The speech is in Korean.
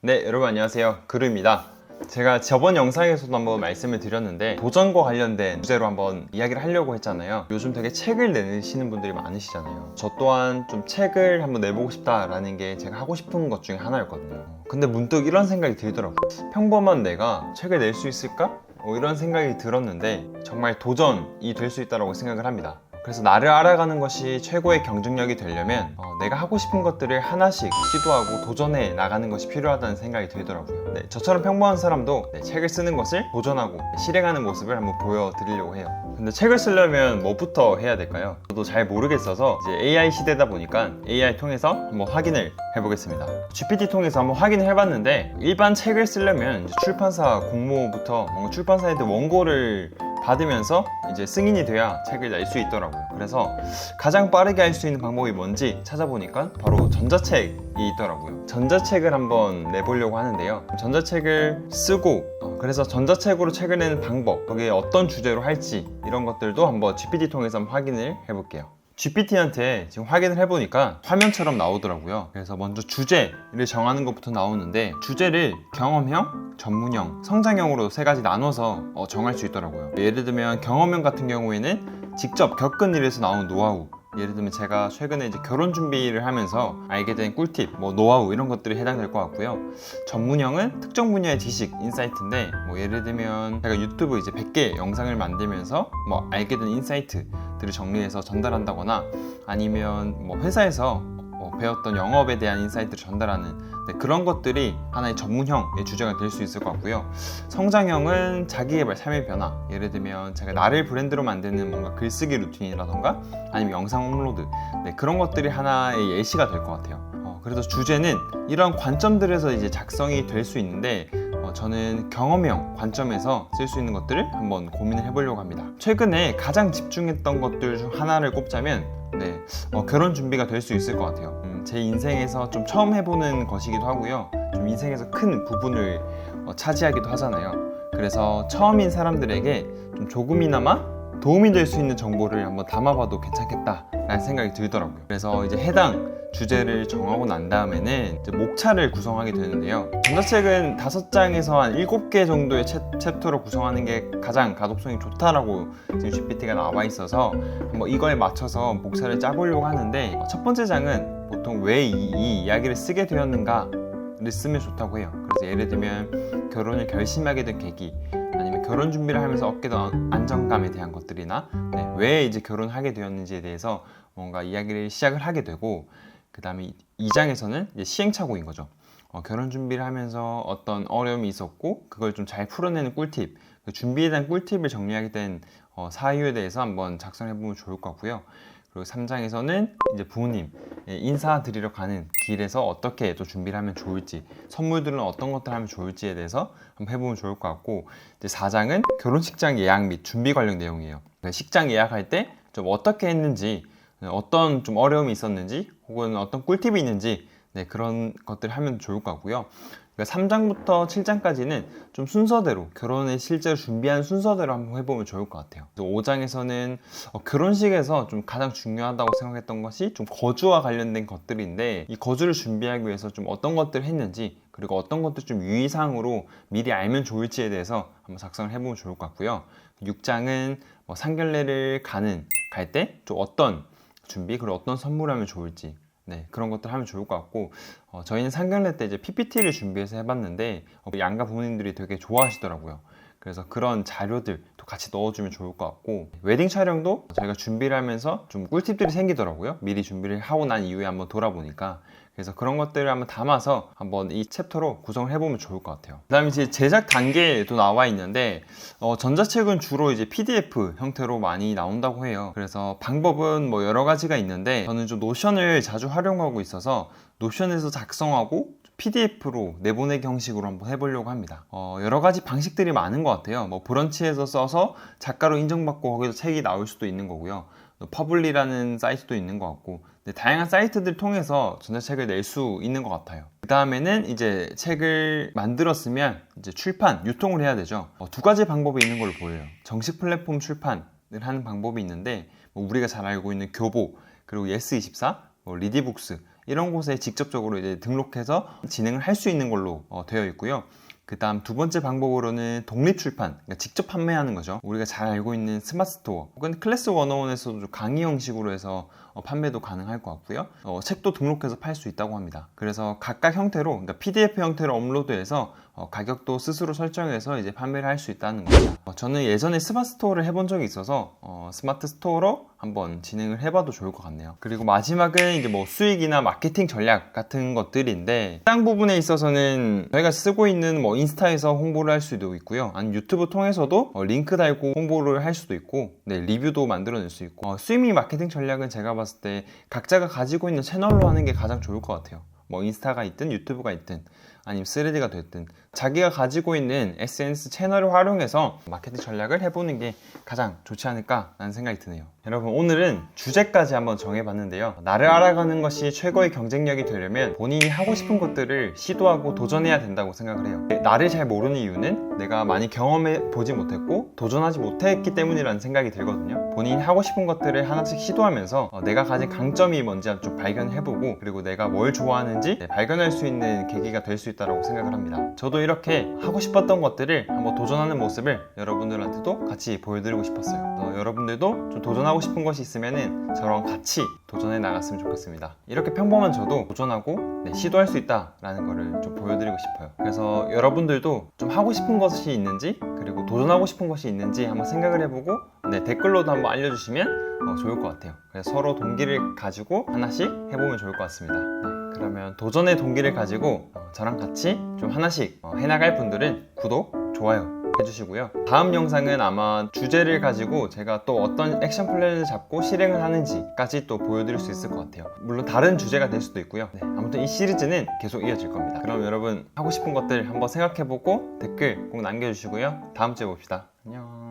네, 여러분 안녕하세요. 그루입니다. 제가 저번 영상에서도 한번 말씀을 드렸는데 도전과 관련된 주제로 한번 이야기를 하려고 했잖아요. 요즘 되게 책을 내시는 분들이 많으시잖아요. 저 또한 좀 책을 한번 내보고 싶다라는 게 제가 하고 싶은 것 중에 하나였거든요. 근데 문득 이런 생각이 들더라고요. 평범한 내가 책을 낼 수 있을까? 이런 생각이 들었는데 정말 도전이 될 수 있다고 생각을 합니다. 그래서 나를 알아가는 것이 최고의 경쟁력이 되려면 내가 하고 싶은 것들을 하나씩 시도하고 도전해 나가는 것이 필요하다는 생각이 들더라고요. 네, 저처럼 평범한 사람도 책을 쓰는 것을 도전하고 실행하는 모습을 한번 보여드리려고 해요. 근데 책을 쓰려면 뭐부터 해야 될까요? 저도 잘 모르겠어서 이제 AI 시대다 보니까 AI 통해서 한번 확인을 해보겠습니다. GPT 통해서 한번 확인을 해봤는데 일반 책을 쓰려면 이제 출판사 공모부터 뭔가 출판사한테 원고를 받으면서 이제 승인이 돼야 책을 낼 수 있더라고요. 그래서 가장 빠르게 할 수 있는 방법이 뭔지 찾아보니까 바로 전자책이 있더라고요. 전자책을 한번 내보려고 하는데요. 전자책을 쓰고 그래서 전자책으로 책을 내는 방법, 거기에 어떤 주제로 할지 이런 것들도 한번 GPT 통해서 한번 확인을 해볼게요. GPT한테 지금 확인을 해보니까 화면처럼 나오더라고요. 그래서 먼저 주제를 정하는 것부터 나오는데 주제를 경험형, 전문형, 성장형으로 세 가지 나눠서 정할 수 있더라고요. 예를 들면 경험형 같은 경우에는 직접 겪은 일에서 나온 노하우, 예를 들면 제가 최근에 이제 결혼 준비를 하면서 알게 된 꿀팁, 노하우 이런 것들이 해당될 것 같고요. 전문형은 특정 분야의 지식, 인사이트인데 예를 들면 제가 유튜브 이제 100개 영상을 만들면서 알게 된 인사이트들을 정리해서 전달한다거나 아니면 회사에서 배웠던 영업에 대한 인사이트를 전달하는 그런 것들이 하나의 전문형의 주제가 될 수 있을 것 같고요. 성장형은 자기개발, 삶의 변화, 예를 들면 제가 나를 브랜드로 만드는 뭔가 글쓰기 루틴이라던가 아니면 영상 업로드, 그런 것들이 하나의 예시가 될 것 같아요. 그래서 주제는 이런 관점들에서 이제 작성이 될 수 있는데 저는 경험형 관점에서 쓸 수 있는 것들을 한번 고민을 해보려고 합니다. 최근에 가장 집중했던 것들 중 하나를 꼽자면 결혼 준비가 될 수 있을 것 같아요. 제 인생에서 좀 처음 해보는 것이기도 하고요. 좀 인생에서 큰 부분을 차지하기도 하잖아요. 그래서 처음인 사람들에게 좀 조금이나마 도움이 될 수 있는 정보를 한번 담아봐도 괜찮겠다라는 생각이 들더라고요. 그래서 이제 해당 주제를 정하고 난 다음에는 이제 목차를 구성하게 되는데요. 전자책은 5장에서 한 7개 정도의 챕터로 구성하는 게 가장 가독성이 좋다라고 지금 GPT가 나와 있어서 이거에 맞춰서 목차를 짜보려고 하는데 첫 번째 장은 보통 왜 이 이야기를 쓰게 되었는가를 쓰면 좋다고 해요. 그래서 예를 들면 결혼을 결심하게 된 계기, 아니면 결혼 준비를 하면서 얻게 된 안정감에 대한 것들이나 왜 이제 결혼하게 되었는지에 대해서 뭔가 이야기를 시작을 하게 되고, 그 다음에 2장에서는 이제 시행착오인 거죠. 결혼 준비를 하면서 어떤 어려움이 있었고 그걸 좀 잘 풀어내는 꿀팁, 그 준비에 대한 꿀팁을 정리하게 된 사유에 대해서 한번 작성해보면 좋을 것 같고요. 그리고 3장에서는 이제 부모님 인사드리러 가는 길에서 어떻게 또 준비를 하면 좋을지, 선물들은 어떤 것들 하면 좋을지에 대해서 한번 해보면 좋을 것 같고, 이제 4장은 결혼식장 예약 및 준비 관련 내용이에요. 식장 예약할 때 좀 어떻게 했는지, 어떤 좀 어려움이 있었는지, 혹은 어떤 꿀팁이 있는지 그런 것들을 하면 좋을 것 같고요. 3장부터 7장까지는 좀 순서대로, 결혼을 실제로 준비한 순서대로 한번 해보면 좋을 것 같아요. 5장에서는 결혼식에서 좀 가장 중요하다고 생각했던 것이 좀 거주와 관련된 것들인데, 이 거주를 준비하기 위해서 좀 어떤 것들을 했는지, 그리고 어떤 것들 좀 유의사항으로 미리 알면 좋을지에 대해서 한번 작성을 해보면 좋을 것 같고요. 6장은 상견례를 갈 때 좀 어떤 준비, 그리고 어떤 선물을 하면 좋을지, 그런 것들 하면 좋을 것 같고, 저희는 상견례 때 이제 PPT를 준비해서 해봤는데 양가 부모님들이 되게 좋아하시더라고요. 그래서 그런 자료들도 같이 넣어주면 좋을 것 같고, 웨딩 촬영도 저희가 준비를 하면서 좀 꿀팁들이 생기더라고요. 미리 준비를 하고 난 이후에 한번 돌아보니까. 그래서 그런 것들을 한번 담아서 한번 이 챕터로 구성을 해보면 좋을 것 같아요. 그 다음에 이제 제작 단계도 나와 있는데 전자책은 주로 이제 PDF 형태로 많이 나온다고 해요. 그래서 방법은 여러 가지가 있는데 저는 좀 노션을 자주 활용하고 있어서 노션에서 작성하고 PDF로 내보내기 형식으로 한번 해보려고 합니다. 여러 가지 방식들이 많은 것 같아요. 브런치에서 써서 작가로 인정받고 거기서 책이 나올 수도 있는 거고요. 퍼블리라는 사이트도 있는 것 같고, 다양한 사이트들 통해서 전자책을 낼 수 있는 것 같아요. 그 다음에는 이제 책을 만들었으면 이제 출판, 유통을 해야 되죠. 두 가지 방법이 있는 걸로 보여요. 정식 플랫폼 출판을 하는 방법이 있는데 우리가 잘 알고 있는 교보, 그리고 예스24, 리디북스, 이런 곳에 직접적으로 이제 등록해서 진행을 할 수 있는 걸로 되어 있고요. 그 다음 두 번째 방법으로는 독립출판, 그러니까 직접 판매하는 거죠. 우리가 잘 알고 있는 스마트 스토어 혹은 클래스 101에서도 강의 형식으로 해서 판매도 가능할 것 같고요. 책도 등록해서 팔 수 있다고 합니다. 그래서 각각 형태로, 그러니까 PDF 형태로 업로드해서 가격도 스스로 설정해서 이제 판매를 할 수 있다는 거죠. 저는 예전에 스마트 스토어를 해본 적이 있어서 스마트 스토어로 한번 진행을 해봐도 좋을 것 같네요. 그리고 마지막은 이제 뭐 수익이나 마케팅 전략 같은 것들인데, 해당 부분에 있어서는 저희가 쓰고 있는 뭐 인스타에서 홍보를 할 수도 있고요. 아니면 유튜브 통해서도 링크 달고 홍보를 할 수도 있고, 네, 리뷰도 만들어낼 수 있고, 수익 마케팅 전략은 제가 봤을 때 각자가 가지고 있는 채널로 하는 게 가장 좋을 것 같아요. 뭐 인스타가 있든 유튜브가 있든 아니면 스레드가 됐든 자기가 가지고 있는 SNS 채널을 활용해서 마케팅 전략을 해보는 게 가장 좋지 않을까 라는 생각이 드네요. 여러분, 오늘은 주제까지 한번 정해봤는데요. 나를 알아가는 것이 최고의 경쟁력이 되려면 본인이 하고 싶은 것들을 시도하고 도전해야 된다고 생각을 해요. 나를 잘 모르는 이유는 내가 많이 경험해 보지 못했고 도전하지 못했기 때문이라는 생각이 들거든요. 본인이 하고 싶은 것들을 하나씩 시도하면서 내가 가진 강점이 뭔지 좀 발견해보고, 그리고 내가 뭘 좋아하는지 발견할 수 있는 계기가 될 수 있다고 생각을 합니다. 저도 이렇게 하고 싶었던 것들을 한번 도전하는 모습을 여러분들한테도 같이 보여드리고 싶었어요. 여러분들도 좀 도전하고 싶은 것이 있으면 저랑 같이 도전해 나갔으면 좋겠습니다. 이렇게 평범한 저도 도전하고 시도할 수 있다라는 거를 좀 보여드리고 싶어요. 그래서 여러분들도 좀 하고 싶은 것이 있는지, 그리고 도전하고 싶은 것이 있는지 한번 생각을 해보고 댓글로도 한번 알려주시면 좋을 것 같아요. 그래서 서로 동기를 가지고 하나씩 해보면 좋을 것 같습니다. 그러면 도전의 동기를 가지고 저랑 같이 좀 하나씩 해나갈 분들은 구독, 좋아요 해주시고요. 다음 영상은 아마 주제를 가지고 제가 또 어떤 액션 플랜을 잡고 실행을 하는지까지 또 보여드릴 수 있을 것 같아요. 물론 다른 주제가 될 수도 있고요. 아무튼 이 시리즈는 계속 이어질 겁니다. 그럼 여러분, 하고 싶은 것들 한번 생각해보고 댓글 꼭 남겨주시고요. 다음 주에 봅시다. 안녕.